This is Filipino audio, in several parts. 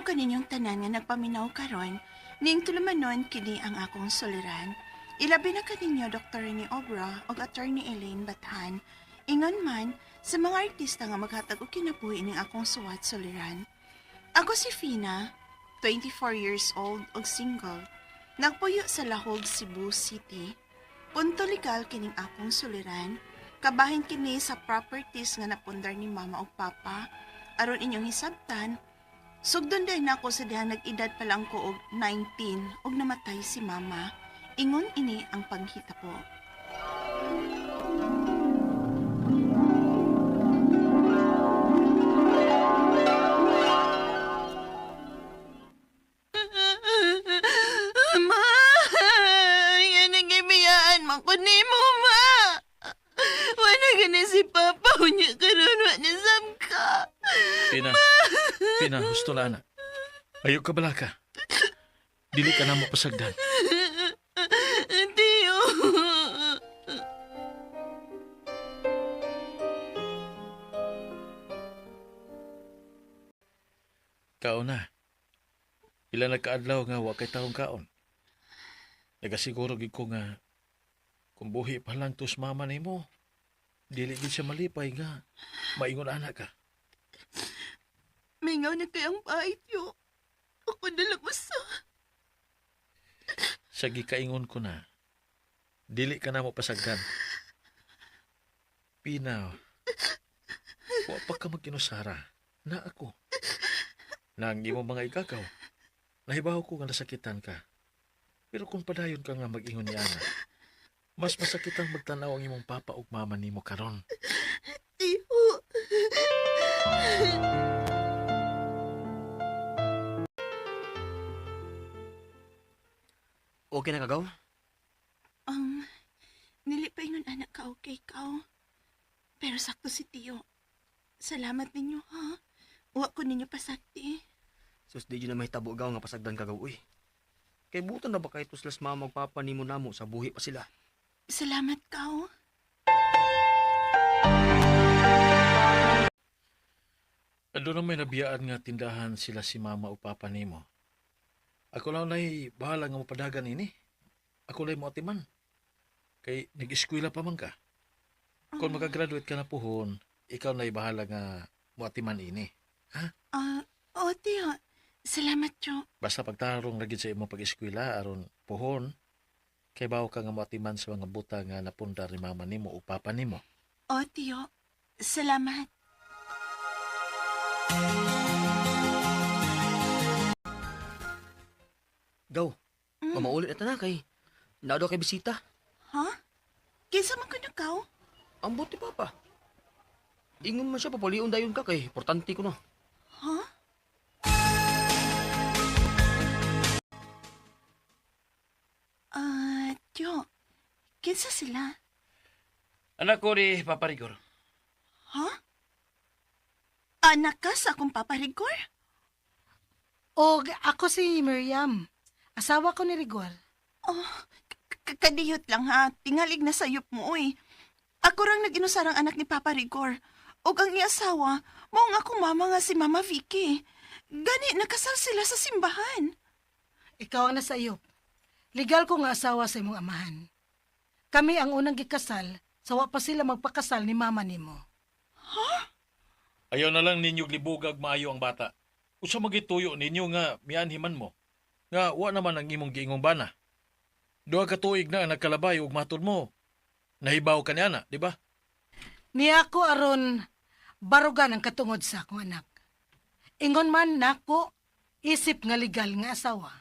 Adlaw kaninyong tanan nga nagpaminaw karon, ning tulumanon kini ang akong suliran. Ilabi na kaninyo Dr. ni Obra o Attorney Elaine Bathan. Ingon man sa mga artista nga maghatag og kinabuhi ning akong suwat suliran. Ako si Fina, 24 years old og single. Nagpuyo sa Lahog, Cebu City. Punto legal kining akong suliran. Kabahin kini sa properties nga napundar ni mama ug papa. Aron inyong hisabtan, sugdon din ako sa dihang nag-edad pa lang ko og 19 ug namatay si mama. Ingon ini ang panghitabo. Ma! Yan ang gibiyaan man ko nimo, ma! Wala ka na si Papa, unya karon wa na samka. Pina, gusto na anak. Ayaw ka bala ka. Dili ka na mo pasagdan. Tiyo. Kaon na. Pila nagkaadlaw nga wa kay taong kaon. Nagasiguro gid ko nga kung buhi pa lang tus mama nimo, dili gid siya malipay nga maingon anak ka. Mingaw na kayang pahit yo. Ako nalang usa. Sa gikaingon ko na, dili ka na mo pasagdan. Pina, wa pa ka magkinusara na ako. Nang imo mga igagaw, nahibaw ko nga nasakitan ka. Pero kung padayon ka nga mag-ingon ni Ana, mas masakitan magtanaw ang imong papa ug mama nimo karon. Tiyo. Okay na kagaw? Nilipaingon anak ka okay ka. Pero sakto si Tiyo. Salamat ninyo ha. Wa ko ninyo pasakti. Sus, di na may tabo gaw nga pasagdan kagaw, uy. Kay buton na ba kay tuslas mama ug papa nimo namo sa buhi pa sila? Salamat ka. Ando na may nabiyaan nga tindahan sila si mama o papa nimo. Ako lang na'y bahala nga mapadagan ini. Ako lang mo atiman. Kay nag-eskwela pa man ka. Kung makagraduate ka na puhon, ikaw na'y bahala nga mo atiman ini. Ha? O Tiyo. Salamat yo. Basta pagtarong lagi sa imong pag-eskwela aron puhon, kay bawo ka nga mo atiman sa mga buta nga napundar ni mama nimo o papa nimo. O Tiyo. Salamat. Gaw, mamaulit na kay naado kay bisita. Ha? Kinsa man ko nakaw? Ang buti papa. Ingon man siya papaliun dayon ka kay importante ko no. Ha? Tiyo. Kinsa sila? Anak ko ni Papa Rigor. Ha? Anak ka sa akong paparigor? O, ako si Miriam. Asawa ko ni Rigor. Oh, kadiyot lang ha. Tingalig na sayop mo, uy. Ako rang nag-inusarang anak ni Papa Rigor. O ang iasawa, mao nga akong mama nga si Mama Vicky. Gani, nakasal sila sa simbahan. Ikaw ang nasayop. Legal ko nga asawa sa imong amahan. Kami ang unang gikasal, sawa pa sila magpakasal ni mama nimo. Ayaw na lang ninyo libugag maayo ang bata. Usa magituyo ninyo nga mianhiman mo. Nga wa naman ang imong giingong bana. Duha ka tuig na nagkalabay ug matod mo. Nahibaw ka ni ana, di ba? Niya ko aron barugan ang katungod sa akong anak. Ingon man nako, isip nga legal nga asawa.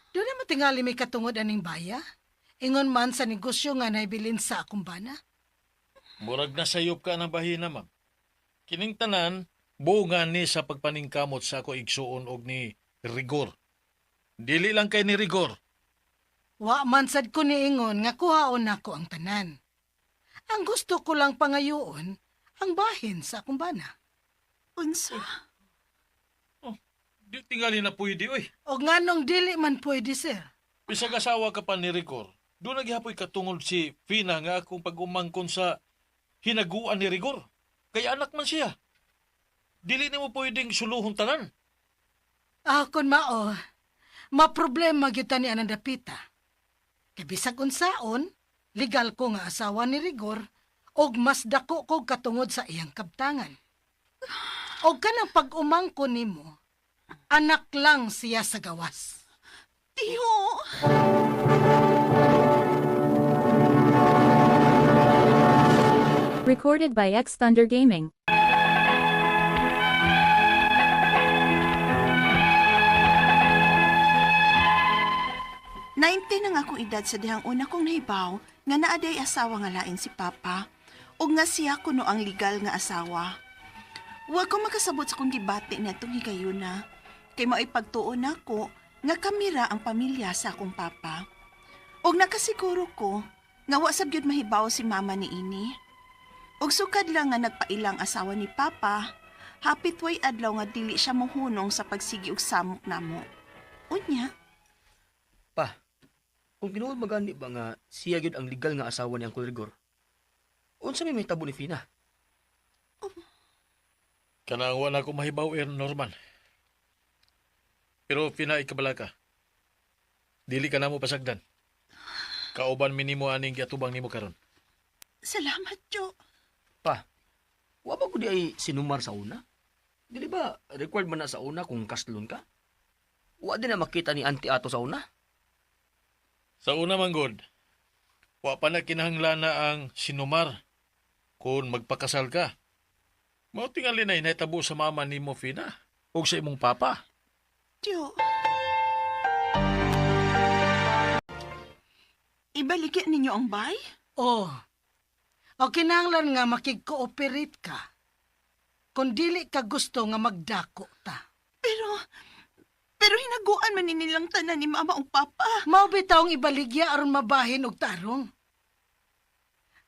Doon na matingali may katungod aning baya. Ingon man sa negosyo nga naibilin sa akong bana. Murag na sayop ka ng bahina, ma'am. Kining tanan, bunga ni sa pagpaningkamot sa ako igsuon og ni Rigor. Dili lang kay ni Rigor. Wa man sad ko niingon nga kuhaon nako ang tanan. Ang gusto ko lang pangayoon ang bahin sa akong bana. Unsa? Di tingali na pwede, oy. O nganong dili man pwede, sir. Bisag asawa ka pa ni Rigor, doon naghihapoy katungod si Fina nga akong pag-umangkon sa hinaguan ni Rigor. Kaya anak man siya. Dili na mo pwedeng suluhon tanan. Kun mao, maproblema gyud ta ni Ananda Pita. Kay bisag unsaon, legal ko nga asawa ni Rigor og mas dako ko katungod sa iyang kabtangan. Og kanang pag-umangko nimo, anak lang siya sa gawas. Tiyo! Recorded by X Thunder Gaming. Nainti na nga akong edad sa dihang una kong nahibaw nga naaday asawa nga lain si Papa ug nga siya kuno ang legal nga asawa. Wa ko makasabot sa kong gibati na itong higayuna kay maipagtuon ako nga kamira ang pamilya sa akong Papa. Ug nakasiguro ko nga wa sab gyud mahibaw si Mama ni ini. Ug sukad lang nga nagpailang asawa ni Papa, hapit way adlaw nga dili siya mohunong sa pagsigi og samok namo. Unya, Pa, kung tinuod magani ba nga siya gyud ang legal nga asawa ni Uncle Rigor, unsa may tabo ni Fina? Kanang wala ko mahibaw, Norman. Pero Fina, ikabala ka. Dili ka na mo pasagdan. Kauban minimo aning giatubang nimo karon. salamat, Jo. Pa, wa ba ko di ay sinumar sa una? Dili ba required man na sa una kung kastlon ka? Wa din na makita ni Auntie Ato sa una? Sa una man god, wa pa na kinahanglan na ang sinumar kung magpakasal ka. Mao tingali na inahitabo sa mama nimo, Fina, ug sa imong papa. Jo. Ibaligyan ninyo ang bay? Oh, o kinahanglan nga makig-cooperate ka. Kung dili ka gusto nga magdako ta. Pero hinaguan man nilang tanan ni Mama o Papa. Mao bitawng ibaligya aron mabahin og tarong.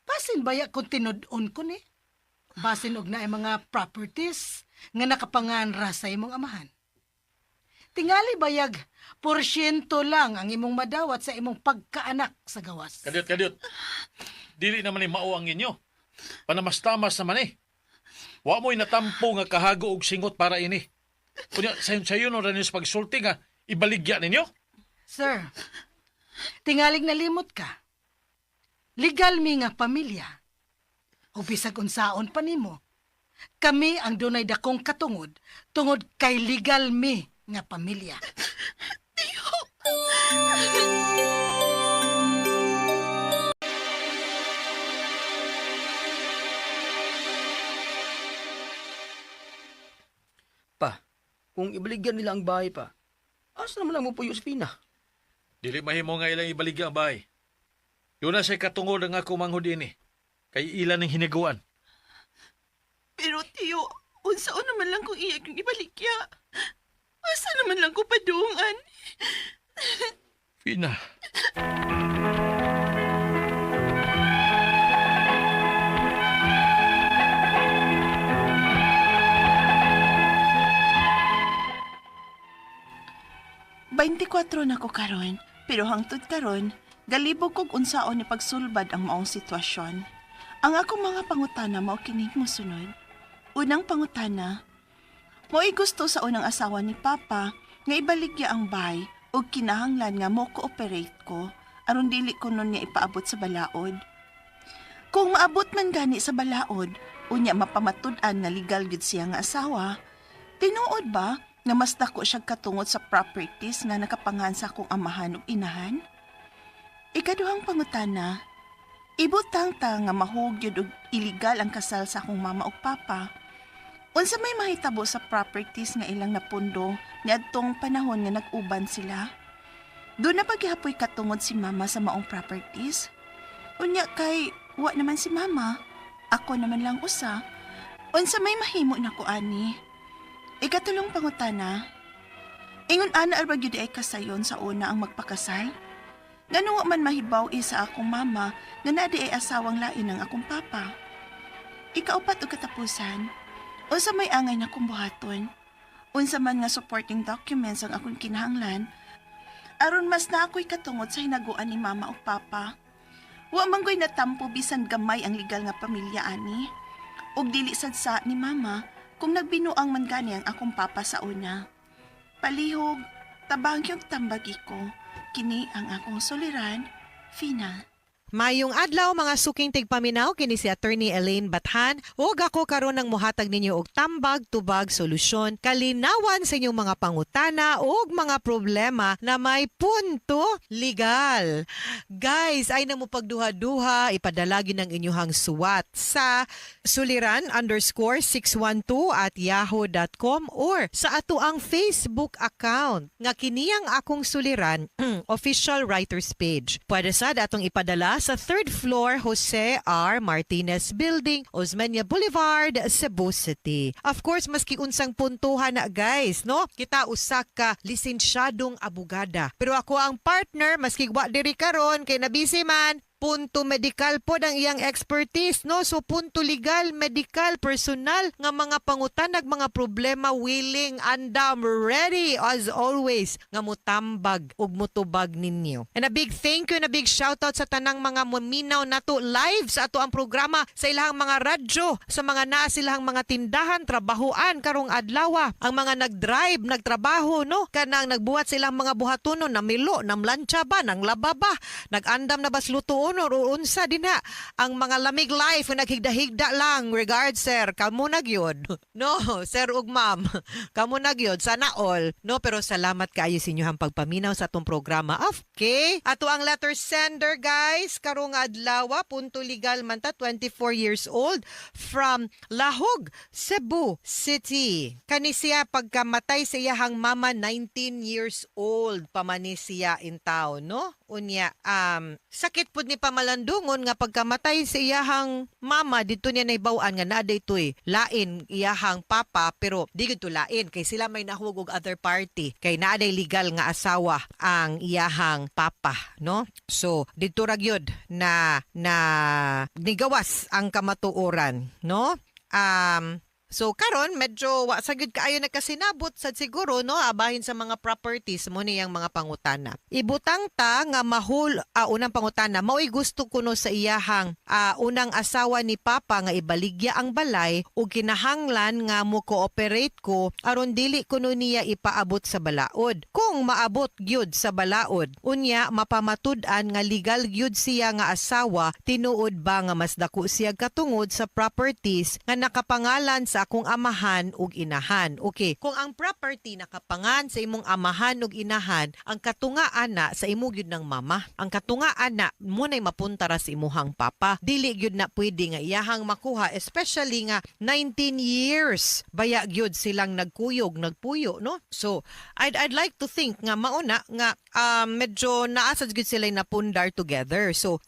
Basin baya kung tinud-on ko ni. Basin og naay mga properties nga nakapanganra sa imong amahan. Tingali bayag, porsyento lang ang imong madawat sa imong pagkaanak sa gawas. Kadyot. Dili naman ni mao ang inyo. Panamastamas naman eh. Wa mo'y natampo nga kahago og singot para ini. Kunya sayon no rin sa pagsulti nga ibaligya ninyo. Sir, tingalig nalimot ka. Legal mi nga pamilya. O bisag unsaon pa nimo. Kami ang dunay dakong katungod tungod kay legal mi nga pamilya. Pa, kung ibaligyan nila ang bahay pa, asa naman lang mo po yung Fina? Dili mahimo nga ilang ibaligya ang bahay. Yun na say katungod ang ako manghod ini. Kay ilan ng hiniguan. Pero tiyo, unsaon naman lang kung iya kong ibaligya. Asa naman lang ko padungan. Fina. Baintikwatro na ko karon, pero hangtod karon, galibog kog unsaon ni pagsulbad ang maong sitwasyon. Ang akong mga pangutana mao kining mosunod. Unang pangutana, mo'y gusto sa unang asawa ni Papa nga ibaligya ang bay o kinahanglan nga mo cooperate ko aron dili ko nun niya ipaabot sa balaod. Kung maabot man gani sa balaod, unya mapamatud-an nga legal gid siya nga asawa, tinuod ba nga mas dako siya katungod sa properties nga nakapangan sa akong amahan ug inahan? Ikaduhang pangutana, ibutang ta nga mahug yun og illegal ang kasal sa akong mama ug papa. Unsa may mahitabo sa properties nga ilang napundo niadtong panahon nga nag-uban sila? Doon na paghihapoy katungod si mama sa maong properties? Unya kay wa naman si mama, ako naman lang usa. Unsa may mahimo na ko ani? Ikatulong pangutana, ingon ana arba gyud ay kasayon sa una ang magpakasal? Ngano wa man mahibaw sa akong mama nga naa di ay asawang lain ng akong papa. Ikaupat ug katapusan, unsa may angay na kong buhaton? Unsa man nga supporting documents ang akong kinahanglan aron mas na ako'y katungod sa hinaguan ni mama ug papa. Wa man ko'y natampo bisan gamay ang legal nga pamilya ani. Ug dili sad sa ni mama kung nagbinuang man gani ang akong papa sa una. Palihog, tabang yung tambagi ko, kini ang akong suliran, Fina. Mayong adlaw mga suking tigpaminaw kini si Attorney Elaine Bathan ug ako karon ng muhatag ninyo og tambag tubag solusyon kalinawan sa inyong mga pangutana ug mga problema na may punto legal. Guys, ay na mo pagduha-duha ipadalagi ng inyong suwat sa suliran_612@yahoo.com or sa ato ang Facebook account nga kiniyang akong suliran official writers page. Pwede sad atong ipadala sa 3rd floor Jose R. Martinez Building, Osmeña Boulevard, Cebu City. Of course, maski unsang puntuhan na guys, no? Kita usa ka lisensyadong abogada. Pero ako ang partner, maski wa diri karon kay nabisi man, punto medical po ang iyang expertise, no? So punto legal, medical, personal nga mga pangutanag, mga problema, willing, andam, ready as always nga mutambag ug mutubag ninyo. And a big thank you and a big shoutout sa tanang mga maminaw nato live sa ato ang programa sa ilahang mga radyo, sa mga naa silahang mga tindahan, trabahoan karong adlaw, ang mga nagdrive, nagtrabaho, no? Kanang nagbuhat silang mga buhatonon, namilo, namlansya ba, nang laba ba, nagandam na bas luto or unsa din ha ang mga lamig life nga naghigda-higda lang. Regards sir, kamo na gyud. No, sir ug ma'am, kamo na gyud sana all. No, pero salamat kaayo sa inyong pagpaminaw sa atong programa. Okay, ato ang letter sender guys karong adlaw, punto legal man ta, 24 years old from Lahog, Cebu City. Kani siya pagkamatay sa iyahang mama 19 years old pamani siya in town, no? Unya sakit pud ni pamalandungon nga pagkamatay sa iyahang mama dito niya naibaw-an nga naa daytoy lain iyahang papa, pero di gid to lain kay sila may nahug og other party kay naa day legal nga asawa ang iyahang papa, no? So dito ra gyud na nigawas ang kamatuoran, no? So karon medyo wa sagud kaayo nagkasinabot sad siguro, no, abahin sa mga properties mo niyang mga pangutana. Ibutang ta nga unang pangutana mao'y gusto kuno sa iyahang unang asawa ni papa nga ibaligya ang balay ug kinahanglan nga mo cooperate ko aron dili kuno niya ipaabot sa balaod. Kung maabot gyud sa balaod, unya mapamatud-an nga legal gyud siya nga asawa, tinuod ba nga mas dako siya katungod sa properties nga nakapangalan sa akong amahan ug inahan. Okay, kung ang property nakapangan sa imong amahan ug inahan, ang katungaan na sa imo gyud ng mama. Ang katungaan na mo nay mapunta ra sa imuhang papa. Dili gyud na pwede nga iyahang makuha, especially nga 19 years baya gyud silang nagkuyog, nagpuyo, no? So, I'd like to think nga mauna nga medyo naasad gyud sila napundar together. So,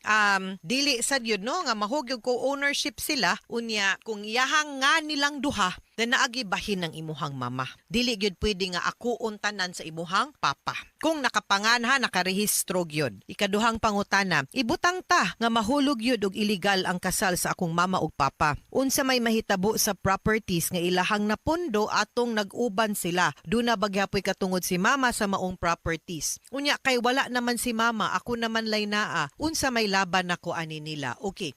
dili sad gyud, no, nga mahugyog ko ownership sila unya kung iyahang nga nilang duha na naagibahin ng imuhang mama. Dili gyud pwede nga ako untanan sa imuhang papa. Kung nakapangan ha, nakarehistro gyud. Ikaduhang pangutana, ibutang ta nga mahulog gyud og illegal ang kasal sa akong mama ug papa. Unsa may mahitabo sa properties nga ilahang napundo atong nag-uban sila. Duna bagyapoy katungod si mama sa maong properties. Unya kay wala naman si mama, ako naman lay naa. Unsa may laban nako ani nila. Okay.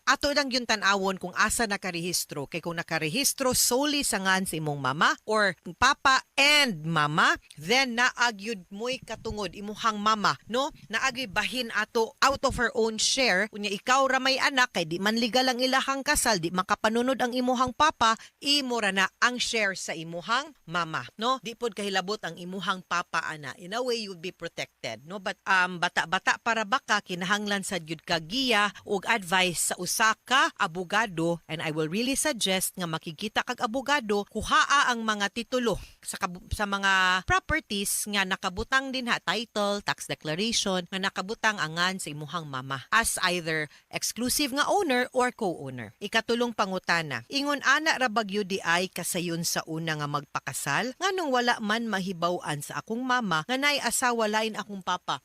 Ato lang yung tan-awon kung asa nakarehistro. Kay kung nakarehistro solely sa ngan sa imong mama or papa and mama, then naagyud mo'y katungod imuhang mama, no? Naagi bahin ato out of her own share. Unya ikaw ra may anak kay di man legal ang ilahang kasal, di makapanunod ang imuhang papa, imo ra na ang share sa imuhang mama, no? Di pod kahilabot ang imuhang papa ana. In a way you would be protected, no? But bata-bata para baka kinahanglan sad gyud ka giya og advice sa usa ka abogado, and I will really suggest nga makikita kag abogado, kuhaa ang mga titulo sa mga properties nga nakabutang din ha, title, tax declaration, nga nakabutang angan sa imuhang mama as either exclusive nga owner or co-owner. Ikatulong pangutana, ingon ana ra bagyo di ay kasayon sa una nga magpakasal nganong wala man mahibaw-an sa akong mama nga nay asawa lain akong papa.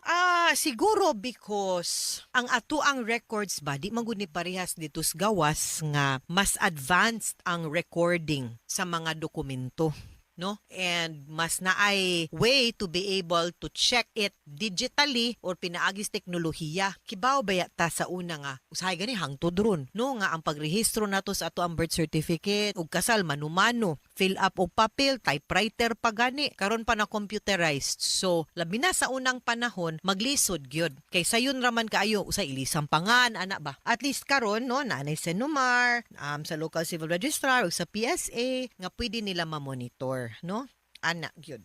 Siguro because ang ato ang records ba di man gud ni parehas dito sa gawas nga mas advanced ang recording sa mga dokumento, no? And mas naay way to be able to check it digitally or pinaagis teknolohiya. Kibaw baya ta sa una nga usahay gani hangtod ron, no, nga ang pagrehistro nato sa ato ang birth certificate ug kasal manumano fill up og papel, typewriter pa gani, karon pa na computerized. So labi na sa unang panahon maglisod gyud. Kay sayon raman kaayo usay ilisang pangan ana ba. At least karon no nanay sa Numar, sa local civil registrar o sa PSA nga pwede nila ma-monitor, no? Ana gyud.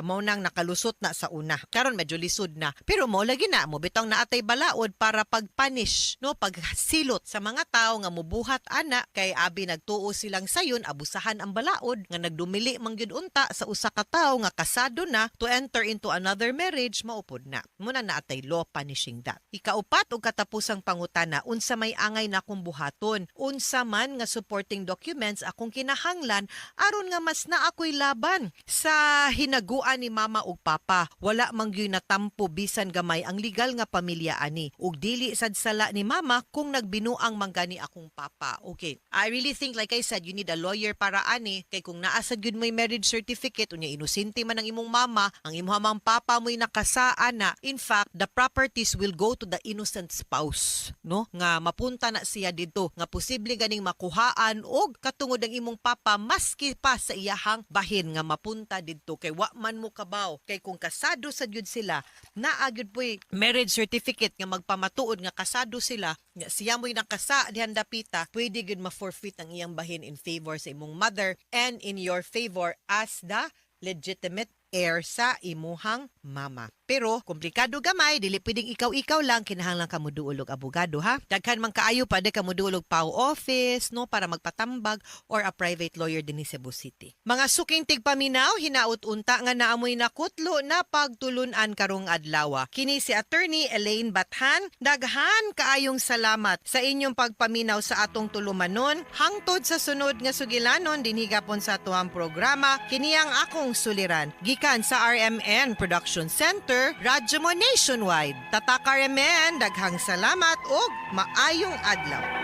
Mao nang nakalusot na sa una. Karon medyo lisod na. Pero mo lagi na mo bitong naatay balaod para pagpunish, no, pagsilot sa mga tawo nga mubuhat ana kay abi nagtuo silang sayon abusahan ang balaod nga nagdumili man gyud unta sa usa ka tawo nga kasado na to enter into another marriage maupod na. Muna naatay law punishing that. Ikaupat og katapusang pangutana unsa may angay na akong buhaton. Unsa man nga supporting documents akong kinahanglan aron nga mas na ako'y laban sa hinaguan ni mama ug papa. Wala man gyud natampo bisan gamay ang legal nga pamilya ani ug dili sad sala ni mama kung nagbinuang manggani akong papa. Okay, I really think like I said you need a lawyer para ani kay kung naasad gyud may marriage certificate unya inosente man ang imong mama, ang imong papa mo'y nakasaan na. In fact, the properties will go to the innocent spouse, no? Nga mapunta na siya dito nga posible ganing makuhaan og katungod ang imong papa maski pa sa iyahang bahin nga mapunta didto kay wa man mo kabaw kay kung kasado sa gyud sila naa gyud po'y marriage certificate nga magpamatuod nga kasado sila nga siya mo'y nakasa dihan dapita pwede gyud ma-forfeit ang iyang bahin in favor sa imong mother and in your favor as the legitimate heir sa imuhang mama. Pero komplikado gamay, dili pwedeng ikaw-ikaw lang kinahanglan ka moduol og abogado ha. Daghan man kaayo pwede ka moduol og PAO office no para magpatambag or a private lawyer din sa Cebu City. Mga suking tigpaminaw hinaut unta nga naamoy nakutlo na pagtulunan karong adlaw. Kini si Attorney Elaine Bathan. Daghan kaayong salamat sa inyong pagpaminaw sa atong tulumanon. Hangtod sa sunod nga sugilanon dinhi gapon sa atuang programa kini ang akong suliran gikan sa RMN Production Center, Radyo mo Nationwide. Tatak RMN, daghang salamat ug maayong adlaw.